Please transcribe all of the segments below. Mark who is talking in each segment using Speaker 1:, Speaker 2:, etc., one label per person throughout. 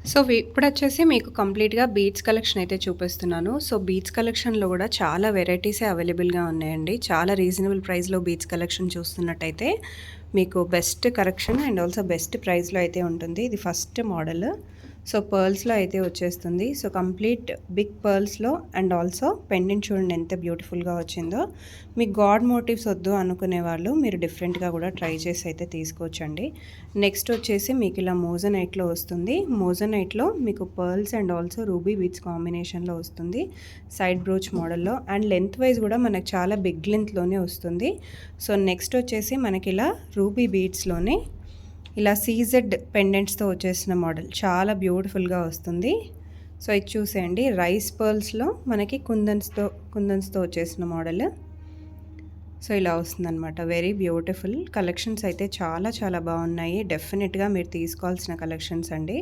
Speaker 1: So, ఇప్పుడొచ్చేసి మీకు కంప్లీట్‌గా beads collection అయితే చూపిస్తున్నాను. సో, బీడ్స్ కలెక్షన్‌లో గూడా చాలా వెరైటీసే అవైలబుల్‌గా ఉన్నాయండి. చాలా రీజనబుల్ ప్రైస్‌లో బీడ్స్ కలెక్షన్ చూస్తున్నట్టయితే మీకు best collection and also best ప్రైస్‌లో అయితే ఉంటుంది. ఇది ఫస్ట్ మోడల్. సో, పర్ల్స్‌లో అయితే వచ్చేస్తుంది. సో, కంప్లీట్ బిగ్ పర్ల్స్‌లో అండ్ ఆల్సో పెండెంట్ చూడండి ఎంత బ్యూటిఫుల్‌గా వచ్చిందో. మీకు గాడ్ మోటివ్స్ వద్దు అనుకునే వాళ్ళు మీరు డిఫరెంట్‌గా కూడా ట్రై చేసి అయితే తీసుకోవచ్చండి. నెక్స్ట్ వచ్చేసి మీకు ఇలా మోజనైట్లో వస్తుంది. మోజనైట్లో మీకు pearls and also ruby beads కాంబినేషన్లో వస్తుంది. సైడ్ బ్రోచ్ మోడల్లో అండ్ లెంత్ వైజ్ కూడా మనకు చాలా బిగ్ లెంత్లోనే వస్తుంది. సో, నెక్స్ట్ వచ్చేసి మనకి ఇలా రూబీ బీడ్స్లోనే ఇలా సీజెడ్ పెండెంట్స్తో వచ్చేసిన మోడల్ చాలా బ్యూటిఫుల్గా వస్తుంది. సో, ఇది చూసేయండి రైస్ పర్ల్స్లో మనకి కుందన్స్తో వచ్చేసిన మోడల్. సో, ఇలా వస్తుందనమాట. వెరీ బ్యూటిఫుల్ కలెక్షన్స్ అయితే చాలా చాలా బాగున్నాయి. డెఫినెట్గా మీరు తీసుకోవాల్సిన కలెక్షన్స్ అండి.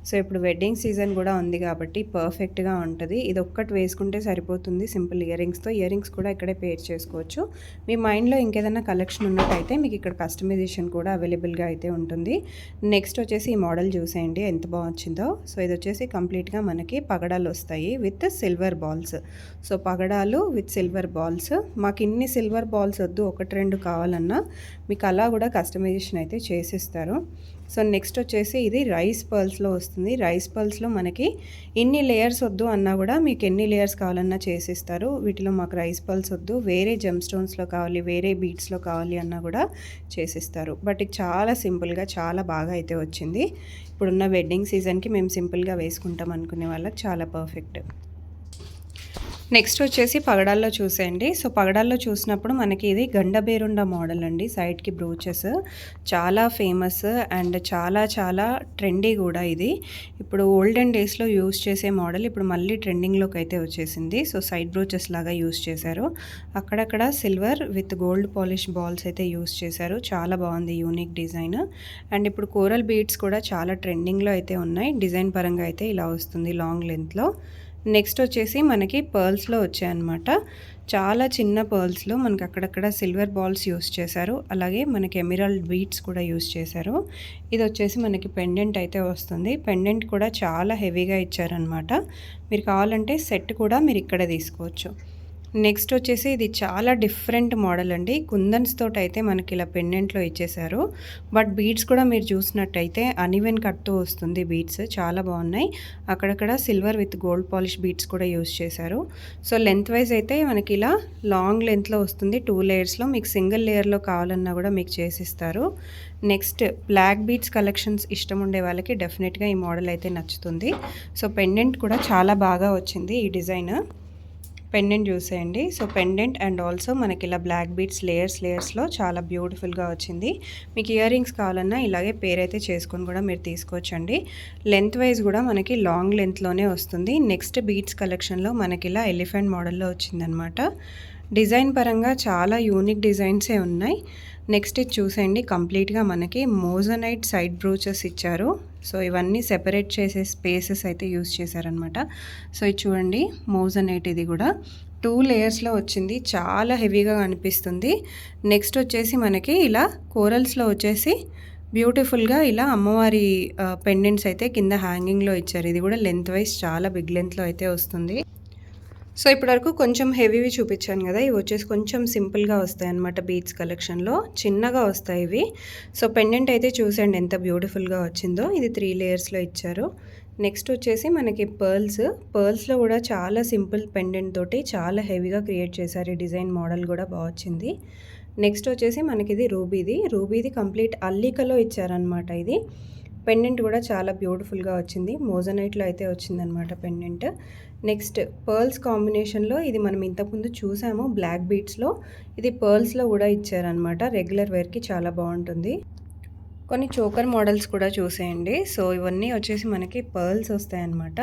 Speaker 1: సో, ఇప్పుడు వెడ్డింగ్ సీజన్ కూడా ఉంది కాబట్టి పర్ఫెక్ట్గా ఉంటుంది. ఇది ఒక్కటి వేసుకుంటే సరిపోతుంది సింపుల్ ఇయరింగ్స్తో. ఇయరింగ్స్ కూడా ఇక్కడే పేర్ చేసుకోవచ్చు. మీ మైండ్లో ఇంకేదైనా కలెక్షన్ ఉన్నట్టయితే మీకు ఇక్కడ కస్టమైజేషన్ కూడా అవైలబుల్గా అయితే ఉంటుంది. నెక్స్ట్ వచ్చేసి ఈ మోడల్ చూసేయండి ఎంత బాగుందో. సో, ఇది వచ్చేసి కంప్లీట్గా మనకి పగడాలు వస్తాయి విత్ సిల్వర్ బాల్స్. సో, పగడాలు విత్ సిల్వర్ బాల్స్. మాకు ఇన్ని సిల్వర్ బాల్స్ వద్దు, 1-2 కావాలన్నా మీకు అలా కూడా కస్టమైజేషన్ అయితే చేసిస్తారు. సో, నెక్స్ట్ వచ్చేసి ఇది రైస్ పర్ల్స్లో వస్తుంది. రైస్ పర్ల్స్లో మనకి ఇన్ని లేయర్స్ వద్దు అన్నా కూడా మీకు ఎన్ని లేయర్స్ కావాలన్నా చేసిస్తారు. వీటిలో మాకు రైస్ పర్ల్స్ వద్దు, వేరే జెమ్ స్టోన్స్లో కావాలి, వేరే బీడ్స్లో కావాలి అన్నా కూడా చేసిస్తారు. బట్ ఇది చాలా సింపుల్గా చాలా బాగా అయితే వచ్చింది. ఇప్పుడున్న వెడ్డింగ్ సీజన్కి మేము సింపుల్గా వేసుకుంటాం అనుకునే వాళ్ళకి చాలా పర్ఫెక్ట్. నెక్స్ట్ వచ్చేసి పగడాల్లో చూసేయండి. సో, పగడాల్లో చూసినప్పుడు మనకి ఇది గండబేరుండ మోడల్ అండి. సైడ్కి బ్రోచెస్ చాలా ఫేమస్ అండ్ చాలా చాలా ట్రెండీ కూడా ఇది. ఇప్పుడు ఓల్డెన్ డేస్లో యూస్ చేసే మోడల్ ఇప్పుడు మళ్ళీ ట్రెండింగ్లోకి అయితే వచ్చేసింది. సో, సైడ్ బ్రోచెస్ లాగా యూస్ చేశారు. అక్కడక్కడ silver with gold polish balls అయితే యూస్ చేశారు. చాలా బాగుంది యూనిక్ డిజైన్. అండ్ ఇప్పుడు కోరల్ బీడ్స్ కూడా చాలా ట్రెండింగ్లో అయితే ఉన్నాయి. డిజైన్ పరంగా అయితే ఇలా వస్తుంది లాంగ్ లెంత్లో. నెక్స్ట్ వచ్చేసి మనకి పర్ల్స్లో వచ్చాయన్నమాట. చాలా చిన్న పర్ల్స్లో మనకి అక్కడక్కడ సిల్వర్ బాల్స్ యూస్ చేశారు. అలాగే మనకి ఎమరాల్డ్ బీడ్స్ కూడా యూస్ చేశారు. ఇది వచ్చేసి మనకి పెండెంట్ అయితే వస్తుంది. పెండెంట్ కూడా చాలా హెవీగా ఇచ్చారనమాట. మీరు కావాలంటే సెట్ కూడా మీరు ఇక్కడ తీసుకోవచ్చు. నెక్స్ట్ వచ్చేసి ఇది చాలా డిఫరెంట్ మోడల్ అండి. కుందన్స్ తోటి అయితే మనకి ఇలా పెండెంట్లో ఇచ్చేశారు. బట్ బీడ్స్ కూడా మీరు చూసినట్టయితే అన్ఈవెన్ కట్తో వస్తుంది. బీడ్స్ చాలా బాగున్నాయి. అక్కడక్కడ silver with gold polish beads కూడా యూస్ చేశారు. సో, లెంత్ వైజ్ అయితే మనకి ఇలా లాంగ్ లెంత్లో వస్తుంది. 2 లేయర్స్లో మీకు సింగిల్ లేయర్లో కావాలన్నా కూడా మీకు చేసిస్తారు. నెక్స్ట్ బ్లాక్ బీడ్స్ కలెక్షన్స్ ఇష్టం ఉండే వాళ్ళకి డెఫినెట్గా ఈ మోడల్ అయితే నచ్చుతుంది. సో, పెండెంట్ కూడా చాలా బాగా వచ్చింది ఈ డిజైన్. పెండెంట్ చూసేయండి. సో, పెండెంట్ అండ్ ఆల్సో మనకి ఇలా బ్లాక్ బీడ్స్ లేయర్స్లో చాలా బ్యూటిఫుల్గా వచ్చింది. మీకు ఇయర్ రింగ్స్ కావాలన్నా ఇలాగే పేరైతే చేసుకొని కూడా మీరు తీసుకోవచ్చండి. లెంత్ వైజ్ కూడా మనకి లాంగ్ లెంత్లోనే వస్తుంది. నెక్స్ట్ బీడ్స్ కలెక్షన్లో మనకి ఇలా ఎలిఫెంట్ మోడల్లో వచ్చిందనమాట. డిజైన్ పరంగా చాలా యూనిక్ డిజైన్సే ఉన్నాయి. నెక్స్ట్ ఇది చూసేయండి కంప్లీట్గా మనకి మోజనైట్ సైడ్ బ్రోచెస్ ఇచ్చారు. సో, ఇవన్నీ సెపరేట్ చేసే స్పేసెస్ అయితే యూస్ చేశారనమాట. సో, ఇది చూడండి మోజనైట్ ఇది కూడా 2 లేయర్స్లో వచ్చింది. చాలా హెవీగా కనిపిస్తుంది. నెక్స్ట్ వచ్చేసి మనకి ఇలా కోరల్స్లో వచ్చేసి బ్యూటిఫుల్గా ఇలా అమ్మవారి పెండెంట్స్ అయితే కింద హ్యాంగింగ్లో ఇచ్చారు. ఇది కూడా లెంత్ వైజ్ చాలా బిగ్ లెంత్లో అయితే వస్తుంది. సో, ఇప్పటివరకు కొంచెం హెవీవి చూపించాను కదా. ఇవి వచ్చేసి కొంచెం సింపుల్గా వస్తాయి అన్నమాట. బీడ్స్ కలెక్షన్లో చిన్నగా వస్తాయి ఇవి. సో, పెండెంట్ అయితే చూసండి ఎంత బ్యూటిఫుల్గా వచ్చిందో. ఇది 3 లేయర్స్లో ఇచ్చారు. నెక్స్ట్ వచ్చేసి మనకి పర్ల్స్లో కూడా చాలా సింపుల్ పెండెంట్ తోటి చాలా హెవీగా క్రియేట్ చేశారు. ఈ డిజైన్ మోడల్ కూడా బాగా వచ్చింది. నెక్స్ట్ వచ్చేసి మనకి ఇది రూబీది కంప్లీట్ అల్లికలో ఇచ్చారనమాట. ఇది పెండెంట్ కూడా చాలా బ్యూటిఫుల్గా వచ్చింది. మోజనైట్లో అయితే వచ్చిందనమాట పెండెంట్. నెక్స్ట్ పర్ల్స్ కాంబినేషన్లో ఇది మనం ఇంతకుముందు చూసాము బ్లాక్ బీడ్స్లో. ఇది పర్ల్స్లో కూడా ఇచ్చారనమాట. రెగ్యులర్ వేర్కి చాలా బాగుంటుంది. కొన్ని చోకర్ మోడల్స్ కూడా చూసేయండి. సో, ఇవన్నీ వచ్చేసి మనకి పర్ల్స్ వస్తాయన్నమాట.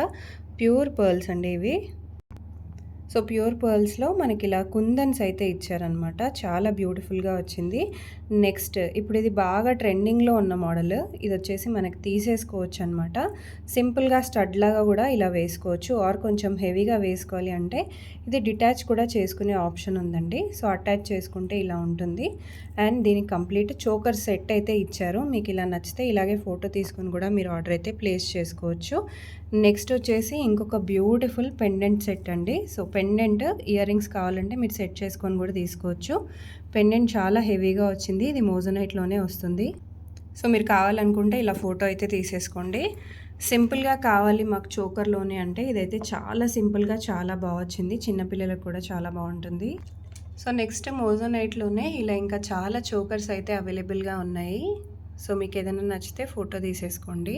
Speaker 1: ప్యూర్ పర్ల్స్ అండి ఇవి. సో, ప్యూర్ పర్ల్స్లో మనకి ఇలా కుందన్స్ అయితే ఇచ్చారనమాట. చాలా బ్యూటిఫుల్గా వచ్చింది. నెక్స్ట్ ఇప్పుడు ఇది బాగా ట్రెండింగ్‌లో ఉన్న మోడల్. ఇదొచ్చేసి మనకి తీసేసుకోవచ్చనమాట. సింపుల్‌గా స్టడ్ లాగా గూడా ఇలా వేసుకోవచ్చు. ఆర్ కొంచెం హెవీగా వేసుకోవాలి అంటే ఇది డిటాచ్ కూడా చేసుకునే ఆప్షన్ ఉందండి. సో, అటాచ్ చేసుకుంటే ఇలా ఉంటుంది. అండ్ దీనికి కంప్లీట్ చోకర్ సెట్ అయితే ఇచ్చారు. మీకు ఇలా నచ్చితే ఇలాగే ఫోటో తీసుకొని కూడా మీరు ఆర్డర్ అయితే ప్లేస్ చేసుకోవచ్చు. నెక్స్ట్ వచ్చేసి ఇంకొక బ్యూటిఫుల్ పెండెంట్ సెట్ అండి. సో, పెండెంట్ ఇయర్ రింగ్స్ కావాలంటే మీరు సెట్ చేసుకొని కూడా తీసుకోవచ్చు. పెండెంట్ చాలా హెవీగా వచ్చింది. ఇది మోజోనైట్‌లోనే వస్తుంది. సో, మీరు కావాలనుకుంటే ఇలా ఫోటో అయితే తీసేసుకోండి. సింపుల్‌గా కావాలి మాకు చోకర్‌లోనే అంటే ఇదైతే చాలా సింపుల్‌గా చాలా బా వచ్చింది. చిన్న పిల్లలకు కూడా చాలా బావుంటుంది. సో, నెక్స్ట్ మోజోనైట్‌లోనే ఇలా ఇంకా చాలా చోకర్స్ అయితే అవైలబుల్‌గా ఉన్నాయి. సో, మీకేదైనా నచ్చితే ఫోటో తీసేసుకోండి.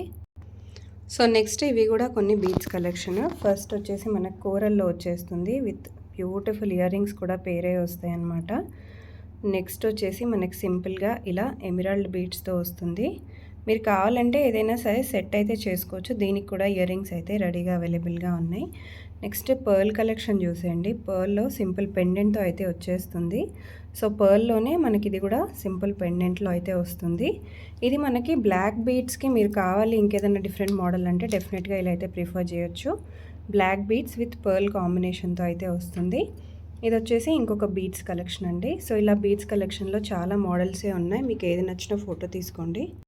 Speaker 1: సో, నెక్స్ట్ ఇవి గూడా కొన్ని బీడ్స్ కలెక్షన్. ఫస్ట్ వచ్చేసి మనకు కోరల్‌లో వచ్చేస్తుంది. విత్ బ్యూటిఫుల్ ఇయర్ రింగ్స్ కూడా పేరే వస్తాయన్నమాట. నెక్స్ట్ వచ్చేసి మనకి సింపుల్‌గా ఇలా ఎమరాల్డ్ బీడ్స్‌తో వస్తుంది. మీరు కావాలంటే ఏదైనా సరే సెట్ అయితే చేసుకోవచ్చు. దీనికి కూడా ఇయర్ రింగ్స్ అయితే రెడీగా అవైలబుల్‌గా ఉన్నాయి. నెక్స్ట్ పర్ల్ కలెక్షన్ చూసేయండి. పర్ల్‌లో సింపుల్ పెండెంట్‌తో అయితే వచ్చేస్తుంది. సో, పర్ల్‌లోనే మనకి ఇది కూడా సింపుల్ పెండెంట్‌లో అయితే వస్తుంది. ఇది మనకి బ్లాక్ బీడ్స్‌కి మీరు కావాలి ఇంకేదైనా డిఫరెంట్ మోడల్ అంటే డెఫినెట్‌గా ఇలా అయితే ప్రిఫర్ చేయొచ్చు. బ్లాక్ బీడ్స్ విత్ పర్ల్ కాంబినేషన్‌తో అయితే వస్తుంది. ఇదొచ్చేసి ఇంకొక బీడ్స్ కలెక్షన్ అండి. సో, ఇలా బీడ్స్ కలెక్షన్‌లో చాలా మోడల్సే ఉన్నాయి. మీకు ఏది నచ్చినా ఫోటో తీసుకోండి.